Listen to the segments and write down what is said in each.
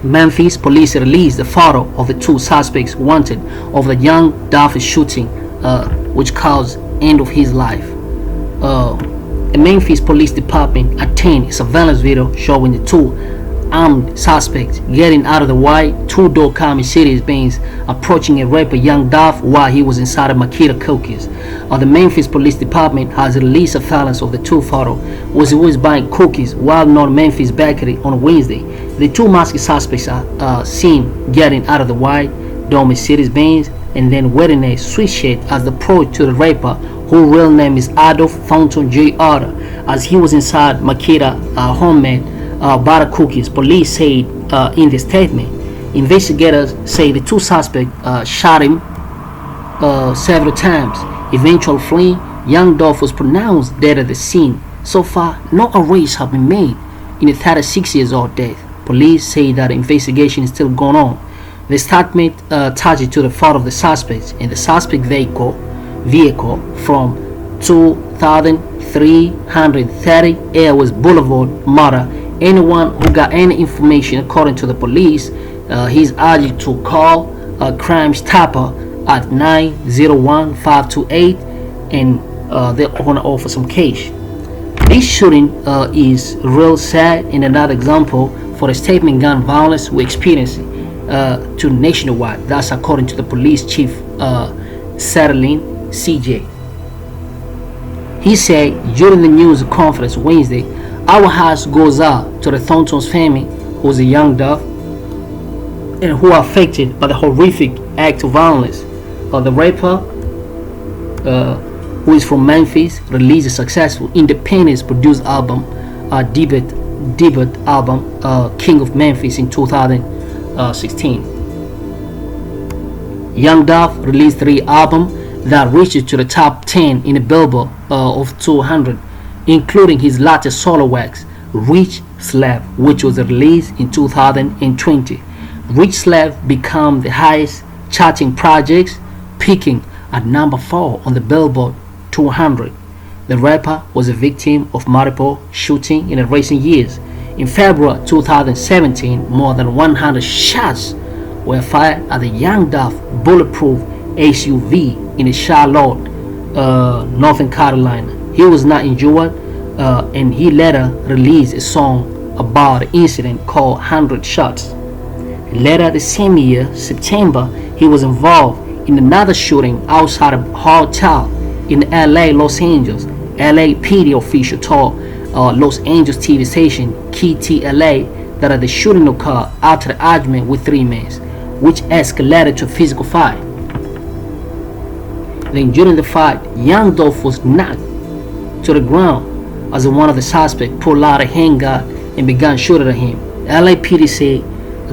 Memphis police released a photo of the two suspects wanted of the young Dolph shooting, which caused end of his life. The Memphis Police Department obtained a surveillance video showing the two armed suspects getting out of the white two-door car Mercedes-Benz, approaching a rapper young Dolph while he was inside a Makeda cookies. The Memphis Police Department has released surveillance of the two photos, was always buying cookies while North Memphis bakery on Wednesday. The two masked suspects are seen getting out of the white door Mercedes-Benz and then wearing a sweatshirt as the approach to the rapper, whose real name is Adolph Thornton Jr., as he was inside Makeda homemade butter cookies. Police said in the statement. Investigators say the two suspects shot him several times, eventually fleeing. Young Dolph was pronounced dead at the scene. So far, no arrests have been made in the 36-year-old death. Police say that investigation is still going on. The statement attached to the photo of the suspects and the suspect vehicle from 2330 Airways Boulevard Murder. Anyone who got any information, according to the police, he's urged to call Crime Stopper at 901-528 and they're gonna offer some cash. This shooting is real sad and another example for the statement gun violence we experience to nationwide. That's according to the police chief, Satterlin CJ. He said during the news conference Wednesday, our hearts goes out to the Thornton's family, who's a young Dolph, and who are affected by the horrific act of violence. The rapper, who is from Memphis, released a successful independence-produced album, debut album, King of Memphis, in 2016. Young Dolph released 3 albums that reached to the top 10 in the Billboard of 200, including his latest solo wax, Rich Slave, which was released in 2020. Rich Slave became the highest charting project, peaking at number 4 on the Billboard 200. The rapper was a victim of multiple shootings in the recent years. In February 2017, more than 100 shots were fired at the Young Dolph bulletproof SUV in Charlotte, North Carolina. He was not injured, and he later released a song about the incident called 100 Shots. Later the same year, September, he was involved in another shooting outside a hotel in LA, Los Angeles. LAPD official told Los Angeles TV station KTLA that the shooting occurred after the argument with 3 men, which escalated to a physical fight. Then during the fight, Young Dolph was knocked to the ground as one of the suspects pulled out a handgun and began shooting at him. LAPD said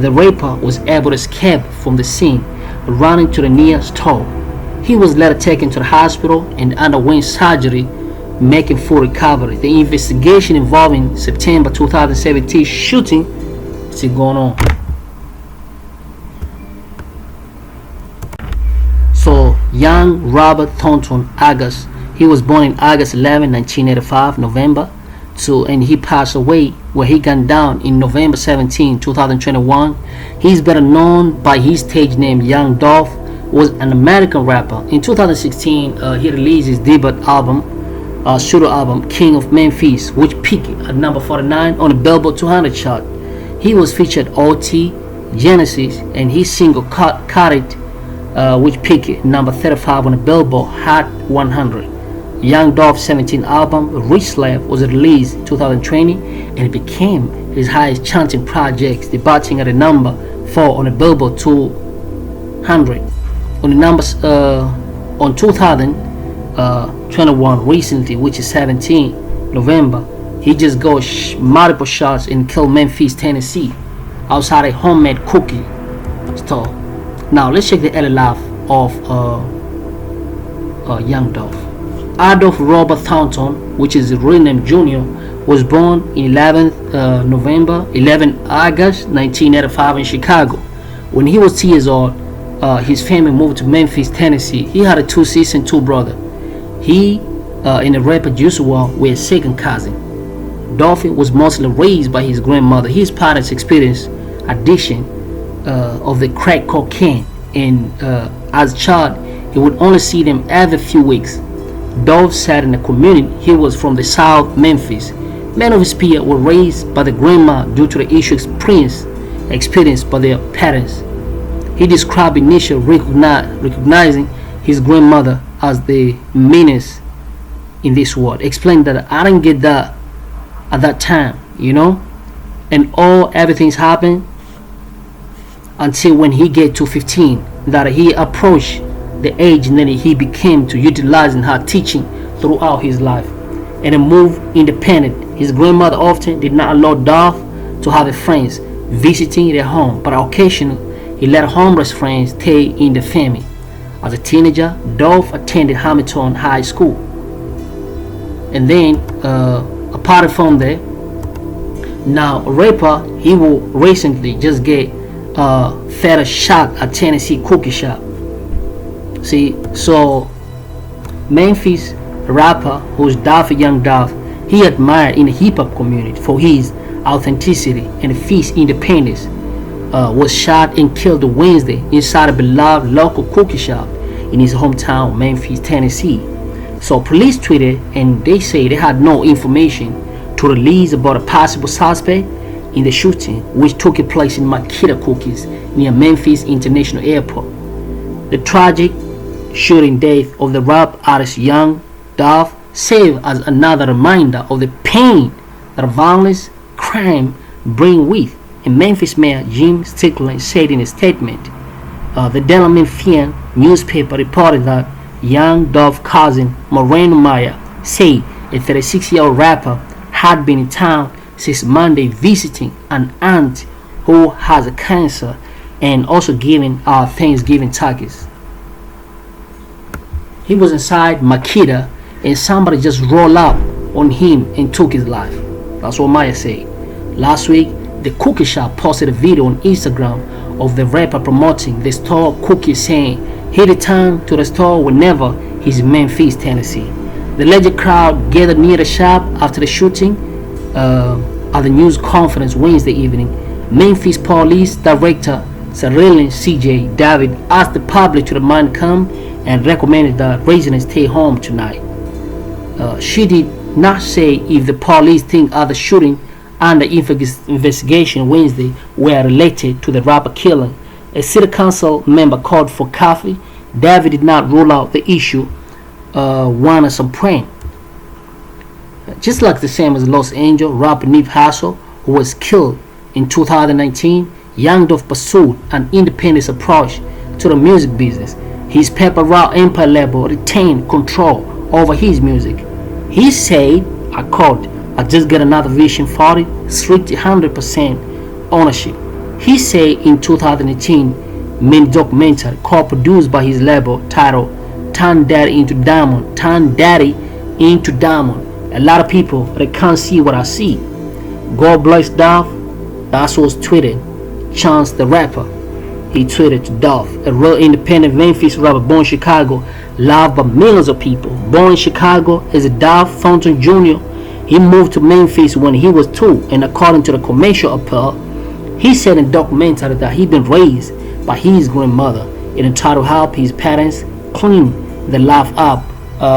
the rapper was able to escape from the scene, running to the nearest store. He was later taken to the hospital and underwent surgery, making full recovery. The investigation involving September 2017 shooting is still going on. So, young Robert Thornton, August. He was born in August 11, 1985, November, and he passed away where he gunned down in November 17, 2021. He's better known by his stage name Young Dolph, was an American rapper. In 2016, he released his debut album, SHOOTA album, King of Memphis, which peaked at number 49 on the Billboard 200 chart. He was featured OT, Genesis, and his single Cut It, which peaked at number 35 on the Billboard Hot 100. Young Dolph's 17th album, Rich Slave, was released in 2020 and it became his highest chanting project, debuting at a number 4 on the Billboard 200. On the numbers on 2021 recently, which is 17 November, he just got multiple shots and killed Memphis, Tennessee, outside a homemade cookie store. Now let's check the early life of Young Dolph. Adolph Robert Thornton, which is his real name Jr., was born in 11 August 1985 in Chicago. When he was 2 years old, his family moved to Memphis, Tennessee. He had 2 sisters and 2 brothers. He and the rapper Juice WRLD were a second cousin. Dolph was mostly raised by his grandmother. His parents experienced addiction of the crack cocaine, and as a child he would only see them every few weeks. Dolph said in the community he was from the South Memphis. Many of his peers were raised by the grandma due to the issues experienced by their parents. He described initially recognizing his grandmother as the meanest in this world, explained that I didn't get that at that time, and everything's happened until when he get to 15, that he approached the age and then he became to utilizing her teaching throughout his life and then moved independent. His grandmother often did not allow Dolph to have friends visiting their home, but occasionally he let homeless friends stay in the family. As a teenager, Dolph attended Hamilton High School, and then apart from there, now a rapper, he will recently just get fed a shot at Tennessee cookie shop. See, so Memphis rapper who's Dolph, young Dolph, he admired in the hip hop community for his authenticity and fierce independence, was shot and killed Wednesday inside a beloved local cookie shop in his hometown, Memphis, Tennessee. So police tweeted and they say they had no information to release about a possible suspect in the shooting, which took place in Makeda Cookies near Memphis International Airport. The tragic shooting death of the rap artist young Dolph served as another reminder of the pain that violence, crime bring with. And Memphis Mayor Jim Stickland said in a statement, the Daily Memphian newspaper reported that young Dolph's cousin Moreno Maya said a 36-year-old rapper had been in town since Monday visiting an aunt who has a cancer and also giving Thanksgiving turkeys. He was inside Makeda and somebody just rolled up on him and took his life. That's what Maya said. Last week, the cookie shop posted a video on Instagram of the rapper promoting the store cookies, saying he returned to the store whenever he's in Memphis, Tennessee. The legend crowd gathered near the shop after the shooting at the news conference Wednesday evening. Memphis Police Director Cerilyn C.J. David asked the public to remain calm and recommended that residents stay home tonight. She did not say if the police think other shooting under investigation Wednesday were related to the rapper killing. A city council member called for coffee. David did not rule out the issue, wanted some praying. Just like the same as Los Angeles rapper Nip Hussle, who was killed in 2019, Young Dolph pursued an independent approach to the music business. His Pepper Rock Empire label retained control over his music. He said, I quote, I just got another vision for it, strict 100% ownership. He said in 2018, mini documentary co-produced by his label titled Turn Daddy into Diamond. Turn Daddy into Diamond. A lot of people, they can't see what I see. God bless Dolph. That's what's tweeted. Chance the rapper, he tweeted to Dolph, a real independent Memphis rapper born in Chicago, loved by millions of people. Born in Chicago as a Dolph Thornton Jr., he moved to Memphis when he was 2, and according to the commercial appeal, he said in a documentary that he'd been raised by his grandmother and tried to help his parents clean the life up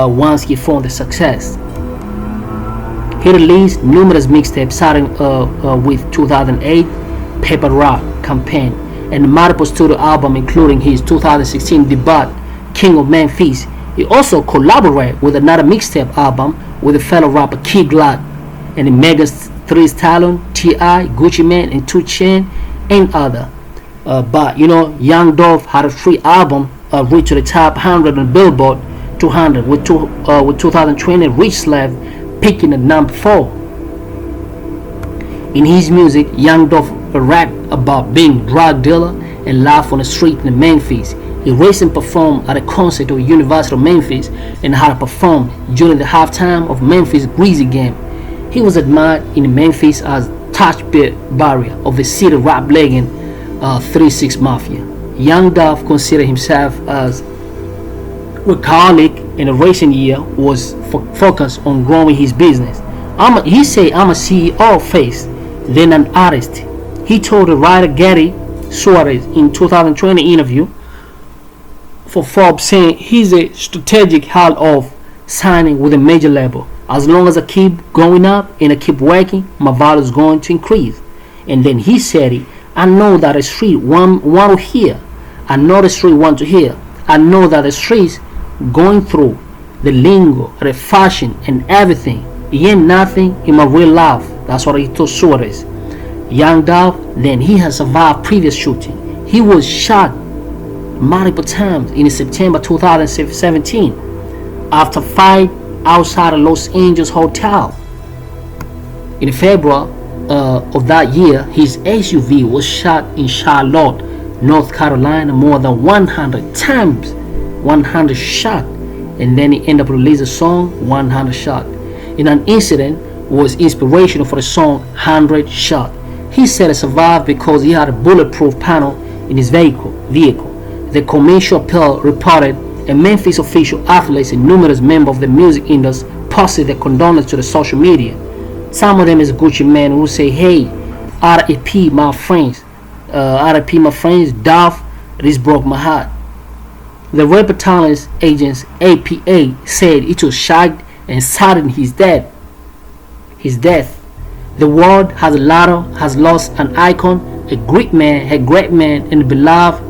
once he found the success. He released numerous mixtapes starting with 2008 Paper Rock campaign and multiple studio albums including his 2016 debut King of Memphis. He also collaborated with another mixtape album with a fellow rapper Kid Glock and Megan Thee Stallion, T.I., Gucci Mane and 2 Chainz and other. But Young Dolph had a free album reach to the top 100 on Billboard 200 with 2020 Rich Slave picking at number 4. In his music, Young Dolph rapped about being a drug dealer and life on the street in Memphis. He recently performed at a concert of University of Memphis and had performed during the halftime of Memphis Grizzly game. He was admired in Memphis as torchbearer of the city rap legend 3-6 Mafia. Young Dolph considered himself as workaholic in a recent year was focused on growing his business. He said, I'm a CEO face, then an artist. He told the writer Gotti Suarez in 2020 interview for Forbes, saying he's a strategic halt of signing with a major label. As long as I keep going up and I keep working, my value is going to increase. And then he said, I know that the street want to hear. I know the street want to hear. I know that the streets going through the lingo, the fashion and everything. He ain't nothing in my real life. That's what he told Suarez. Young Dolph, then he has survived previous shooting. He was shot multiple times in September 2017 after fight outside a Los Angeles hotel. In February of that year, his SUV was shot in Charlotte, North Carolina, more than 100 times. 100 shot. And then he ended up releasing the song 100 Shot. In an incident was inspirational for the song 100 Shot. He said he survived because he had a bulletproof panel in his vehicle. The Commercial Appeal reported a Memphis official, athletes and numerous members of the music industry posted their condolences to the social media. Some of them is Gucci Mane who say, hey, R.I.P. my friends, Dolph, this broke my heart. The rapper talent's agents APA said it was shocked and saddened his death. The world has lost an icon, a great man, and a beloved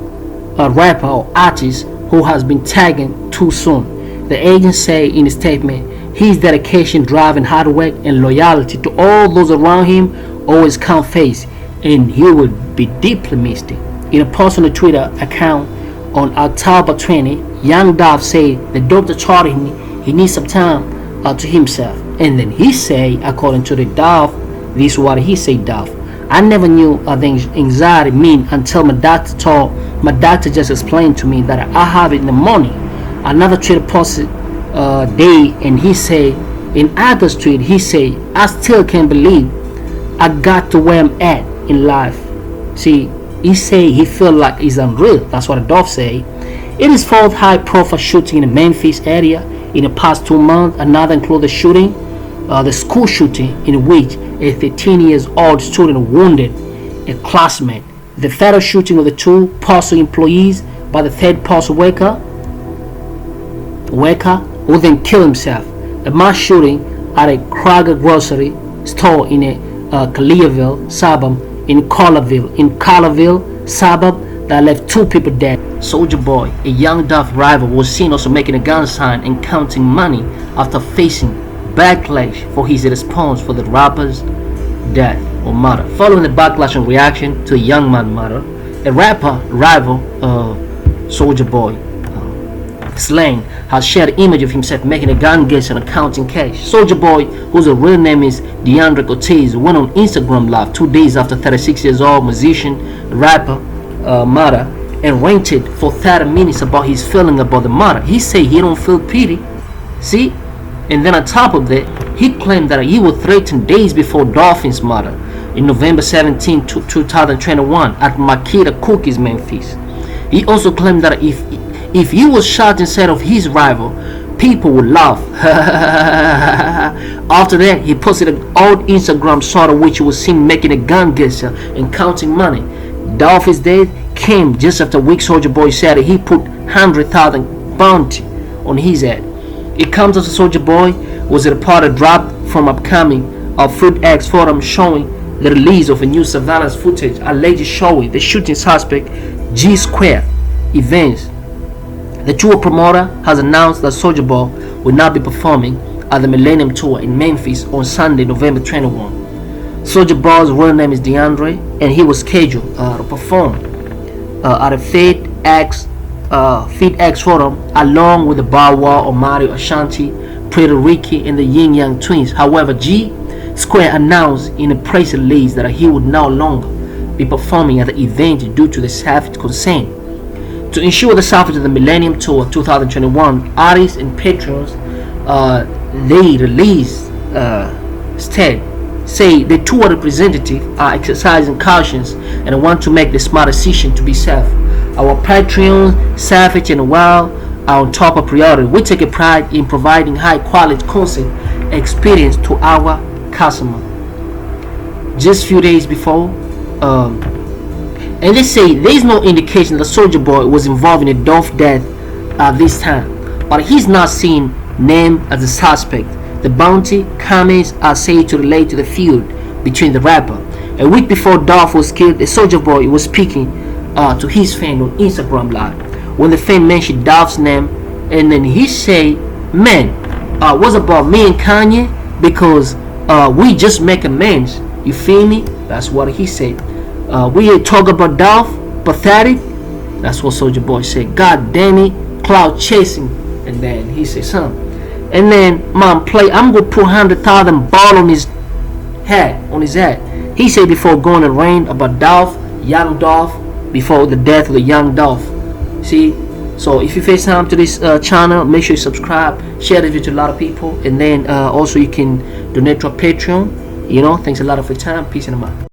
rapper or artist who has been taken too soon. The agents say in a statement, his dedication, drive, and hard work and loyalty to all those around him always count face, and he would be deeply missed. In a post on the Twitter account on October 20, young Dolph said the doctor told him he needs some time to himself. And then he say, according to the Dolph, this is what he said, Dolph. I never knew the anxiety mean until my doctor just explained to me that I have it in the morning. Another Twitter posted day, and he say, in August tweet, he say, I still can't believe I got to where I'm at in life. See, he say he feel like it's unreal. That's what Dolph say. It is fourth high-profile shooting in the Memphis area in the past 2 months. Another included shooting, the school shooting in which a 13-year-old student wounded a classmate. The fatal shooting of the two postal employees by the third postal worker who then killed himself. A mass shooting at a Kroger grocery store in a Collierville suburb in Carterville suburb that left 2 people dead. Soulja Boy, a young Dolph rival, was seen also making a gun sign and counting money after facing backlash for his response for the rapper's death or murder. Following the backlash and reaction to a young man murder, a rapper rival, Soulja Boy, Slang, has shared an image of himself making a gun gesture and counting cash. Soulja Boy, whose real name is DeAndre Cortez, went on Instagram Live 2 days after 36-year-old musician, rapper, murder, and ranted for 30 minutes about his feeling about the murder. He said he don't feel pity. See? And then on top of that, he claimed that he was threatened days before Dolphin's murder in November 17, 2021 at Makeda Cookies, Memphis. He also claimed that if he was shot instead of his rival, people would laugh. After that, he posted an old Instagram photo which was seen making a gun gesture and counting money. Dolph's death came just after weeks Soulja Boy said he put 100,000 bounty on his head. It comes after Soulja Boy was reported dropped from upcoming Fruit X forum showing the release of a new surveillance footage allegedly showing the shooting suspect G Square events. The tour promoter has announced that Soulja Boy will not be performing at the Millennium Tour in Memphis on Sunday, November 21. Soulja Boy's real name is DeAndre, and he was scheduled to perform at a Fit X forum along with the Bawa, Omari, Ashanti, Pretty Ricky, and the Yin Yang Twins. However, G Square announced in a press release that he would no longer be performing at the event due to the safety concern. To ensure the safety of the Millennium Tour 2021, artists and patrons they released say the tour representatives are exercising cautions and want to make the smart decision to be safe. Our Patreon, safety and well are on top of priority. We take a pride in providing high quality concert experience to our customer. Just few days before And they say there is no indication that Soulja Boy was involved in the Dolph death at this time, but he's not seen named as a suspect. The bounty comments are said to relate to the feud between the rapper. A week before Dolph was killed, the Soulja Boy was speaking to his fan on Instagram Live. When the fan mentioned Dolph's name, and then he said, "Man, what's about me and Kanye? Because we just make amends. You feel me?" That's what he said. We talk about Dolph, pathetic. That's what Soulja Boy said. God damn it, cloud chasing. And then he said something. And then mom play. I'm gonna put 100,000 ball on his head. He said before going to rain about Dolph, young Dolph, before the death of the young Dolph. See. So if you face time to this channel, make sure you subscribe, share the video to a lot of people, and then also you can donate to our Patreon. Thanks a lot for your time. Peace and love.